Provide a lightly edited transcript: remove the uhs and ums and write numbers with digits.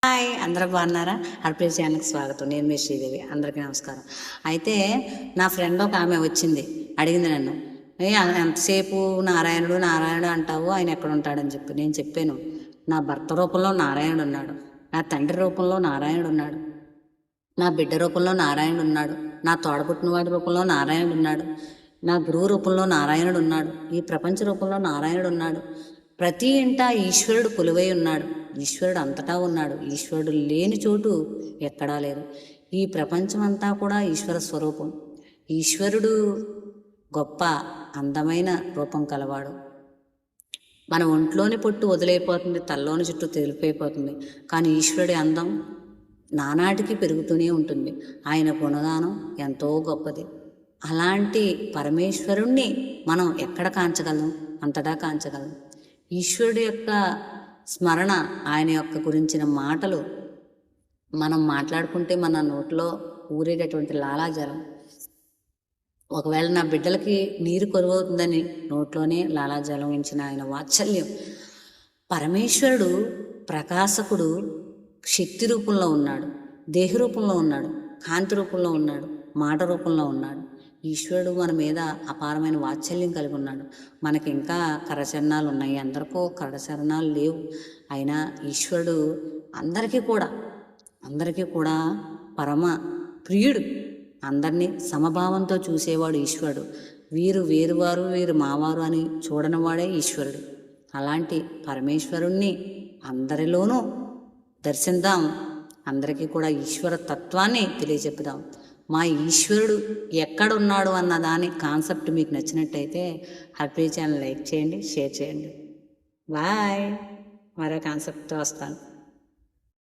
Hi, అందరూ బాగున్నారా? హర్ప్రీత్ ఛానల్కి స్వాగతం. నేను మీ శ్రీదేవి. అందరికీ నమస్కారం. అయితే నా ఫ్రెండ్ ఒక ఆమె వచ్చింది, అడిగింది నన్ను, ఎంతసేపు నారాయణుడు నారాయణుడు అంటావు, ఆయన ఎక్కడ ఉంటాడని చెప్పి. నేను చెప్పాను, నా భర్త రూపంలో నారాయణుడు ఉన్నాడు, నా తండ్రి రూపంలో నారాయణుడు ఉన్నాడు, నా బిడ్డ రూపంలో నారాయణుడు ఉన్నాడు, నా తోడబుట్టినవాడి రూపంలో నారాయణుడు ఉన్నాడు, నా గురువు రూపంలో నారాయణుడు ఉన్నాడు, ఈ ప్రపంచ రూపంలో నారాయణుడు ఉన్నాడు. ప్రతి ఇంట ఈశ్వరుడు కొలువై ఉన్నాడు. ఈశ్వరుడు అంతటా ఉన్నాడు. ఈశ్వరుడు లేని చోటు ఎక్కడా లేదు. ఈ ప్రపంచమంతా కూడా ఈశ్వర స్వరూపం. ఈశ్వరుడు గొప్ప అందమైన రూపం కలవాడు. మన ఒంట్లోని పొట్టు వదిలైపోతుంది, తల్లోని చుట్టూ తెలిపైపోతుంది. కానీ ఈశ్వరుడి అందం నానాటికి పెరుగుతూనే ఉంటుంది. ఆయన గుణగానం ఎంతో గొప్పది. అలాంటి పరమేశ్వరుణ్ణి మనం ఎక్కడ కాంచగలం? అంతటా కాంచగలం. ఈశ్వరుడు యొక్క స్మరణ, ఆయన యొక్క గురించిన మాటలు మనం మాట్లాడుకుంటే మన నోట్లో ఊరేటటువంటి లాలాజలం. ఒకవేళ నా బిడ్డలకి నీరు కొరువవుతుందని నోట్లోనే లాలాజలం ఉంచిన ఆయన వాత్సల్యం. పరమేశ్వరుడు ప్రకాశకుడు, శక్తి రూపంలో ఉన్నాడు, దేహ రూపంలో ఉన్నాడు, కాంతి రూపంలో ఉన్నాడు, మాట రూపంలో ఉన్నాడు. ఈశ్వరుడు మన మీద అపారమైన వాత్సల్యం కలిగి ఉన్నాడు. మనకి ఇంకా కరచరణాలు ఉన్నాయి, అందరికీ కరచరణాలు లేవు. అయినా ఈశ్వరుడు అందరికీ కూడా పరమ ప్రియుడు. అందరినీ సమభావంతో చూసేవాడు ఈశ్వరుడు. వీరు వేరువారు, వీరు మావారు అని చూడనివాడే ఈశ్వరుడు. అలాంటి పరమేశ్వరుణ్ణి అందరిలోనూ దర్శిద్దాం. అందరికీ కూడా ఈశ్వర తత్వాన్ని తెలియచెప్పుదాం. మా ఈశ్వరుడు ఎక్కడున్నాడు అన్న దాని కాన్సెప్ట్ మీకు నచ్చినట్టయితే హర్ప్రీత్ ఛానల్ లైక్ చేయండి, షేర్ చేయండి. బాయ్. మరో కాన్సెప్ట్తో వస్తాను.